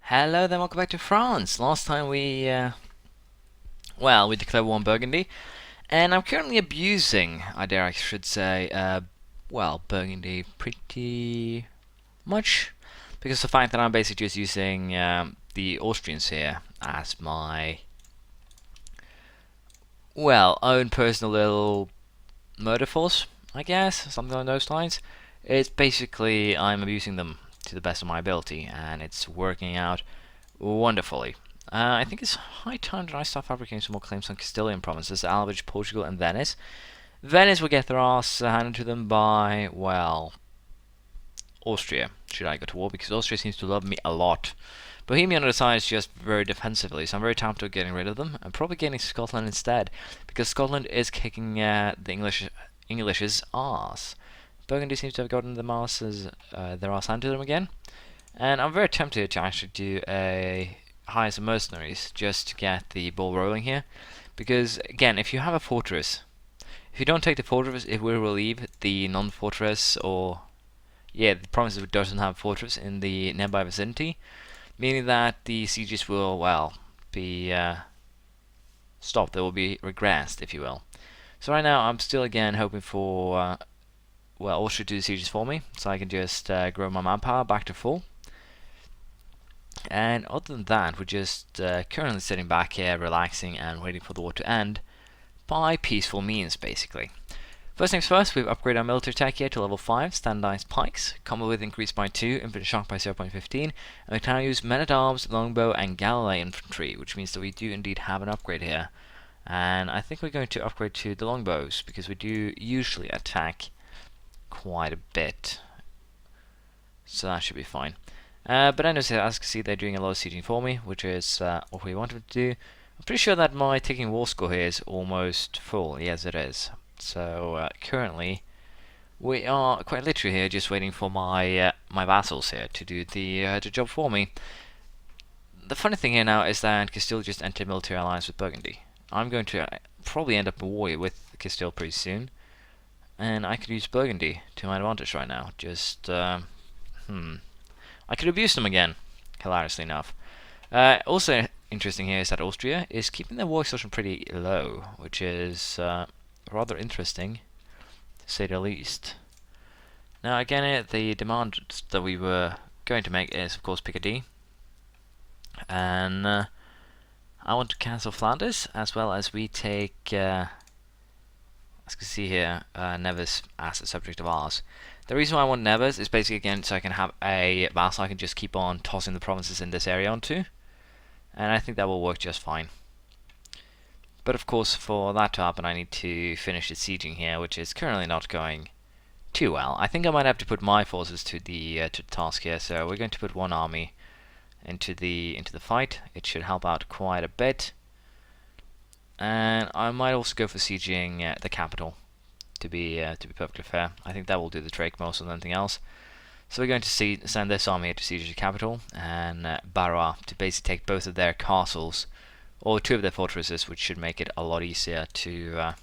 Hello then, welcome back to France. Last time we declared war on Burgundy, and I'm currently abusing, I should say, Burgundy pretty much, because of the fact that I'm basically just using the Austrians here as my, own personal little murder force, I guess, something along those lines. It's basically, I'm abusing them to the best of my ability, and it's working out wonderfully. I think it's high time that I start fabricating some more claims on Castilian provinces, Albage, Portugal, and Venice. Venice will get their ass handed to them by, Austria, should I go to war, because Austria seems to love me a lot. Bohemia on the other side is just very defensively, so I'm very tempted of getting rid of them. I'm probably getting Scotland instead, because Scotland is kicking the English's ass. Burgundy seems to have gotten their ass handed to them again. And I'm very tempted to actually do a hire some mercenaries just to get the ball rolling here. Because, again, if you have a fortress, if you don't take the fortress, it will relieve the non-fortress the province that doesn't have a fortress in the nearby vicinity. Meaning that the sieges will, be stopped. They will be regressed, if you will. So right now, I'm still, again, hoping for, Austria to do the sieges for me. So I can just grow my manpower back to full. And other than that, we're just currently sitting back here, relaxing and waiting for the war to end by peaceful means, basically. First things first, we've upgraded our military tech here to level 5, standardized pikes, combo width increased by 2, infinite shock by 0.15, and we can now use men-at-arms, longbow, and Galilee infantry, which means that we do indeed have an upgrade here. And I think we're going to upgrade to the longbows, because we do usually attack quite a bit. So that should be fine. But anyways, as you can see, they're doing a lot of sieging for me, which is what we wanted to do. I'm pretty sure that my taking war score here is almost full. Yes, it is. So currently, we are quite literally here just waiting for my my vassals here to do the job for me. The funny thing here now is that Castile just entered military alliance with Burgundy. I'm going to probably end up in war with Castile pretty soon, and I could use Burgundy to my advantage right now. Just I could abuse them again, hilariously enough. Also interesting here is that Austria is keeping their war exhaustion pretty low, which is rather interesting, to say the least. Now again, the demand that we were going to make is, of course, Picardy. And I want to cancel Flanders, as well as we take, as you can see here, Nevis as a subject of ours. The reason why I want Nevis is basically, again, so I can have a vassal I can just keep on tossing the provinces in this area onto. And I think that will work just fine. But of course, for that to happen, I need to finish the sieging here, which is currently not going too well. I think I might have to put my forces to the task here. So we're going to put one army into the fight. It should help out quite a bit. And I might also go for sieging the capital. To be perfectly fair, I think that will do the trick more than anything else. So we're going to send this army here to siege the capital, and Barra to basically take both of their castles, or two of their fortresses, which should make it a lot easier to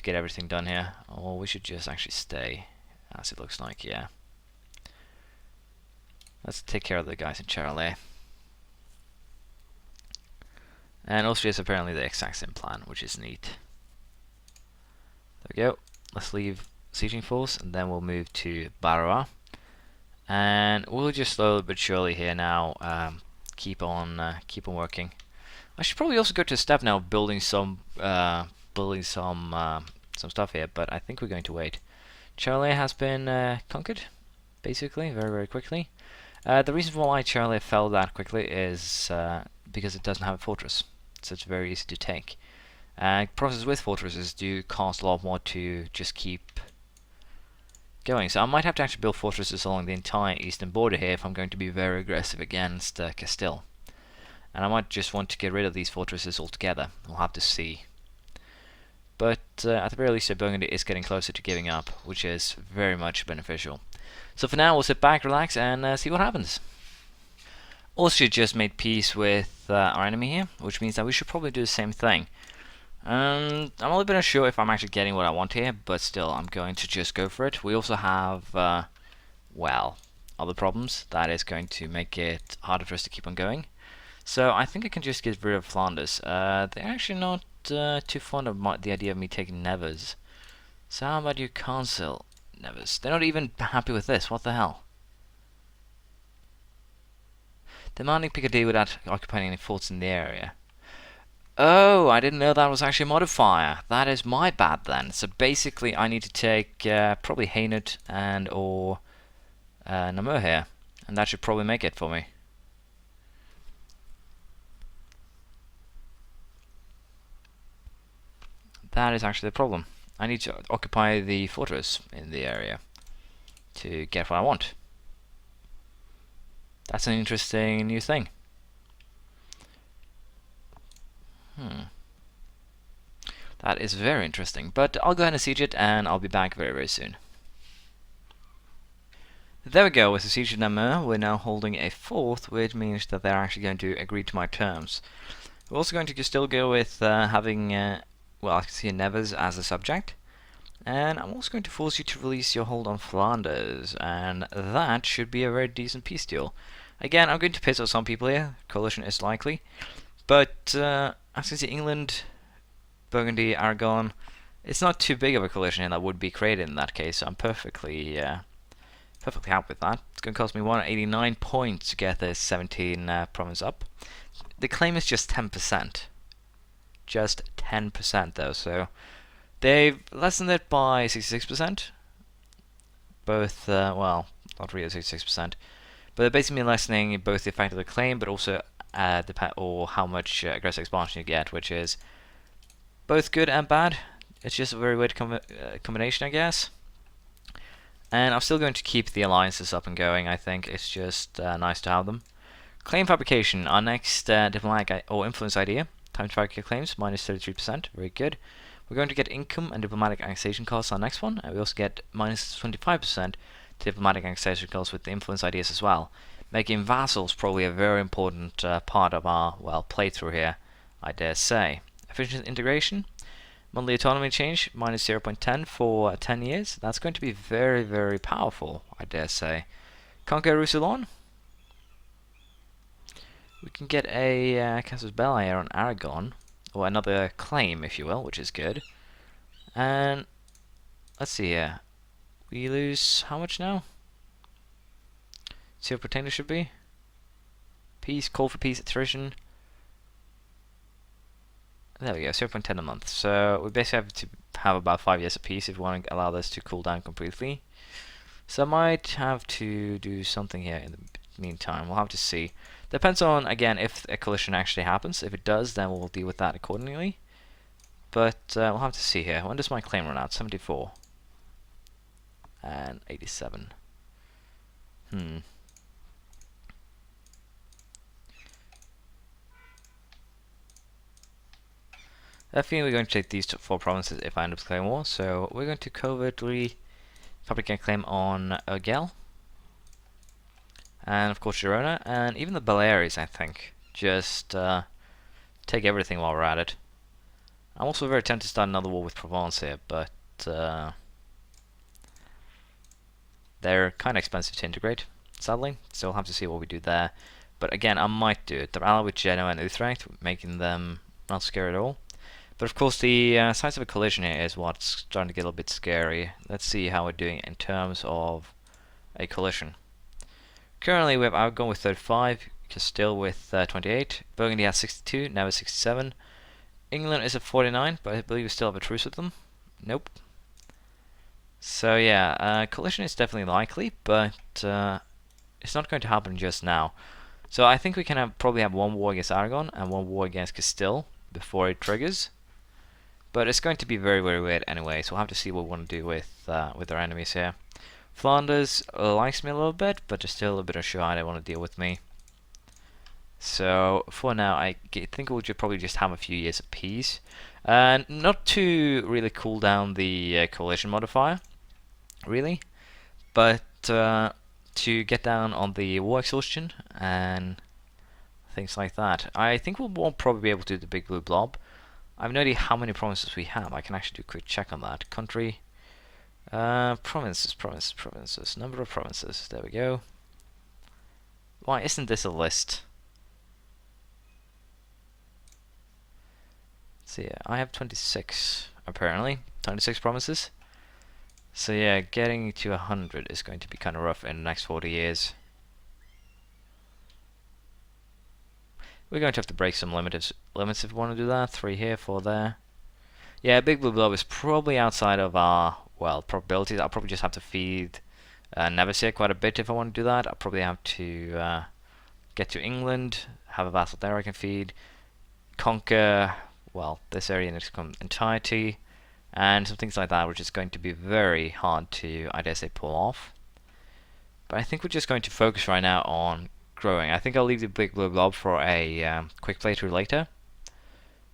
get everything done here. Or we should just actually stay, as it looks like. Yeah. Let's take care of the guys in Charolais. And Austria is apparently the exact same plan, which is neat. There we go. Let's leave sieging force, and then we'll move to Barra, and we'll just slowly but surely here now keep on working. I should probably also go to a step now, building some stuff here, but I think we're going to wait. Charolais has been conquered, basically, very very quickly. The reason why Charolais fell that quickly is because it doesn't have a fortress, so it's very easy to take. Provinces with fortresses do cost a lot more to just keep going, so I might have to actually build fortresses along the entire eastern border here if I'm going to be very aggressive against Castile. And I might just want to get rid of these fortresses altogether. We'll have to see. But at the very least, Burgundy is getting closer to giving up, which is very much beneficial. So for now, we'll sit back, relax, and see what happens. Austria just made peace with our enemy here, which means that we should probably do the same thing. I'm a little bit unsure if I'm actually getting what I want here, but still, I'm going to just go for it. We also have, other problems that is going to make it harder for us to keep on going. So I think I can just get rid of Flanders. They're actually not too fond of the idea of me taking Nevers. So how about you cancel Nevers? They're not even happy with this. What the hell? Demanding Picardy without occupying any forts in the area. Oh, I didn't know that was actually a modifier. That is my bad then. So basically I need to take probably Hainaut and or Namur here. And that should probably make it for me. That is actually the problem. I need to occupy the fortress in the area to get what I want. That's an interesting new thing. That is very interesting, but I'll go ahead and siege it, and I'll be back very, very soon. There we go, with the siege of Namur, we're now holding a fourth, which means that they're actually going to agree to my terms. We're also going to still go with having, well, I can see Nevers as a subject. And I'm also going to force you to release your hold on Flanders, and that should be a very decent peace deal. Again, I'm going to piss off some people here, coalition is likely, but as you can see, England, Burgundy, Aragon, it's not too big of a coalition that would be created in that case, so I'm perfectly happy with that. It's going to cost me 189 points to get this 17 province up. The claim is just 10%. Just 10% though, so they've lessened it by 66%. Both, well, not really 66%, but they're basically lessening both the effect of the claim, but also or how much aggressive expansion you get, which is both good and bad. It's just a very weird combination, I guess. And I'm still going to keep the alliances up and going. I think it's just nice to have them. Claim fabrication, our next diplomatic or influence idea. Time to fabricate claims, minus 33%. Very good. We're going to get income and diplomatic annexation costs on next one, and we also get minus 25% to diplomatic annexation costs with the influence ideas as well. Making vassals probably a very important part of our, well, playthrough here, I dare say. Efficient integration, monthly autonomy change, minus 0.10 for 10 years. That's going to be very, very powerful, I dare say. Conquer Roussillon. We can get a Casus Belli here on Aragon, or another claim, if you will, which is good. And let's see here. We lose how much now? 0 pretender should be. Peace, call for peace, attrition. There we go, 0.10 a month. So we basically have to have about 5 years of peace if we want to allow this to cool down completely. So I might have to do something here in the meantime. We'll have to see. Depends on, again, if a collision actually happens. If it does, then we'll deal with that accordingly. But we'll have to see here. When does my claim run out? 74. And 87. I think we're going to take these 4 provinces if I end up declaring war. So we're going to covertly fabricate a claim on Urgell. And of course Girona, and even the Baleares, I think. Just take everything while we're at it. I'm also very tempted to start another war with Provence here, but they're kind of expensive to integrate, sadly. So we'll have to see what we do there. But again, I might do it. They're allied with Genoa and Utrecht, making them not scary at all. But of course, the size of a collision here is what's starting to get a little bit scary. Let's see how we're doing in terms of a collision. Currently, we have Aragon with 35, Castile with 28, Burgundy has 62, now it's 67. England is at 49, but I believe we still have a truce with them. Nope. So yeah, collision is definitely likely, but it's not going to happen just now. So I think we can probably have one war against Aragon and one war against Castile before it triggers. But it's going to be very, very weird anyway, so we'll have to see what we want to do with our enemies here. Flanders likes me a little bit, but they're still a bit unsure how they want to deal with me. So for now, I think we'll probably just have a few years of peace, and not to really cool down the coalition modifier, really, but to get down on the war exhaustion and things like that. I think we won't probably be able to do the big blue blob. I have no idea how many provinces we have. I can actually do a quick check on that. Country, provinces, number of provinces. There we go. Why isn't this a list? So yeah, I have 26 apparently. 26 provinces. So yeah, getting to 100 is going to be kind of rough in the next 40 years. We're going to have to break some limits if we want to do that. 3 here, 4 there. Yeah, Big Blue Blob is probably outside of our, well, probabilities. I'll probably just have to feed Neversea quite a bit if I want to do that. I'll probably have to get to England, have a vassal there I can feed, conquer, well, this area in its entirety, and some things like that, which is going to be very hard to, I dare say, pull off. But I think we're just going to focus right now on growing. I think I'll leave the Big Blue Blob for a quick playthrough later,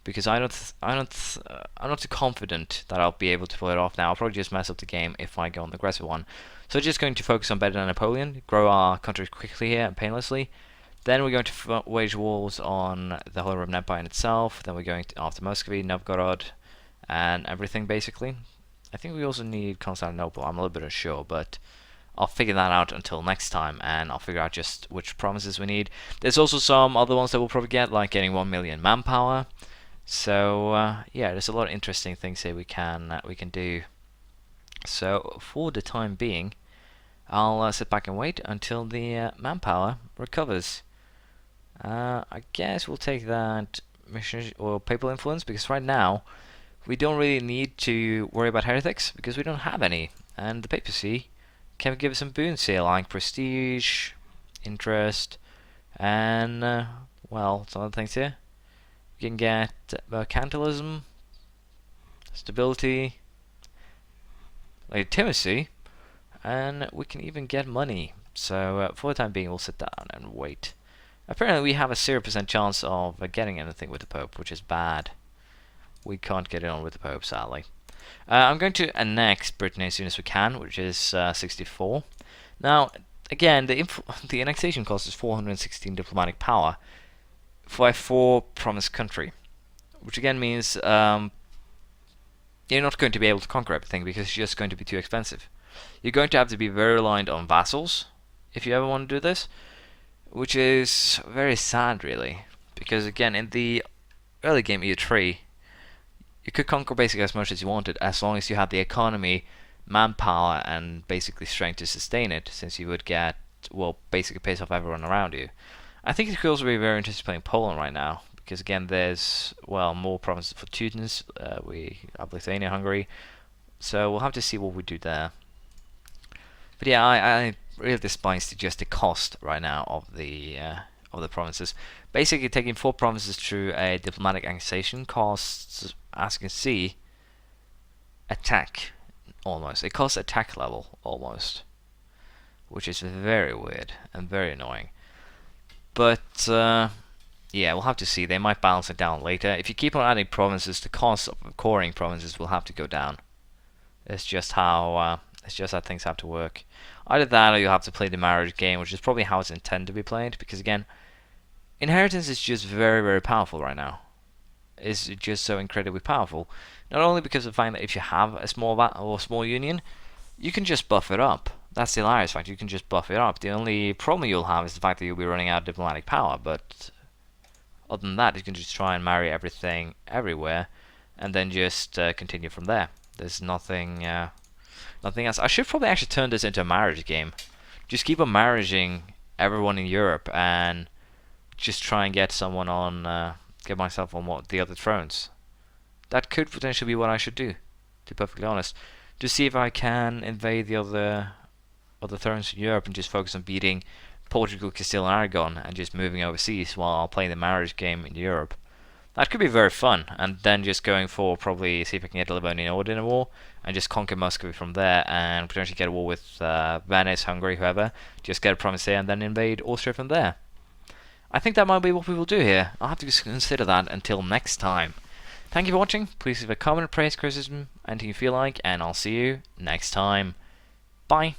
because I'm not too confident that I'll be able to pull it off now. I'll probably just mess up the game if I go on the aggressive one. So just going to focus on better than Napoleon, grow our country quickly here and painlessly. Then we're going to wage wars on the whole Roman Empire in itself. Then we're going to, after Muscovy, Novgorod, and everything basically. I think we also need Constantinople. I'm a little bit unsure, but I'll figure that out until next time, and I'll figure out just which provinces we need. There's also some other ones that we'll probably get, like getting 1 million manpower. So yeah, there's a lot of interesting things here we can do. So for the time being, I'll sit back and wait until the manpower recovers. I guess we'll take that mission or papal influence, because right now we don't really need to worry about heretics because we don't have any, and the papacy can give us some boons here like prestige, interest, and well, some other things here. We can get mercantilism, stability, legitimacy, and we can even get money. So for the time being, we'll sit down and wait. Apparently we have a 0% chance of getting anything with the Pope, which is bad. We can't get it on with the Pope, sadly. I'm going to annex Brittany as soon as we can, which is 64. Now, again, the annexation cost is 416 diplomatic power for a 4-province country, which again means you're not going to be able to conquer everything because it's just going to be too expensive. You're going to have to be very reliant on vassals if you ever want to do this, which is very sad, really, because again, in the early game EU3, you could conquer basically as much as you wanted as long as you had the economy, manpower, and basically strength to sustain it, since you would get, well, basically pace off everyone around you. I think it could also be very interesting playing Poland right now, because again, there's, well, more provinces for Teutons. We have Lithuania, Hungary, so we'll have to see what we do there. But yeah, I really despise just the cost right now of the provinces. Basically, taking 4 provinces through a diplomatic annexation costs, as you can see, attack almost. It costs attack level almost, which is very weird and very annoying. But yeah, we'll have to see. They might balance it down later. If you keep on adding provinces, the cost of coring provinces will have to go down. It's just how things have to work. Either that, or you'll have to play the marriage game, which is probably how it's intended to be played. Because again, inheritance is just very, very powerful right now. It's just so incredibly powerful. Not only because of the fact that if you have a small union, you can just buff it up. That's the hilarious fact. You can just buff it up. The only problem you'll have is the fact that you'll be running out of diplomatic power. But other than that, you can just try and marry everything everywhere, and then just continue from there. There's nothing else. I should probably actually turn this into a marriage game. Just keep on marrying everyone in Europe and just try and get someone on, get myself on the other thrones. That could potentially be what I should do, to be perfectly honest. To see if I can invade the other thrones in Europe and just focus on beating Portugal, Castile, and Aragon and just moving overseas while playing the marriage game in Europe. That could be very fun, and then just going for probably see if I can get a Livonian Order in a war and just conquer Muscovy from there and potentially get a war with Venice, Hungary, whoever. Just get a province there and then invade Austria from there. I think that might be what we will do here. I'll have to consider that until next time. Thank you for watching. Please leave a comment, praise, criticism, anything you feel like, and I'll see you next time. Bye.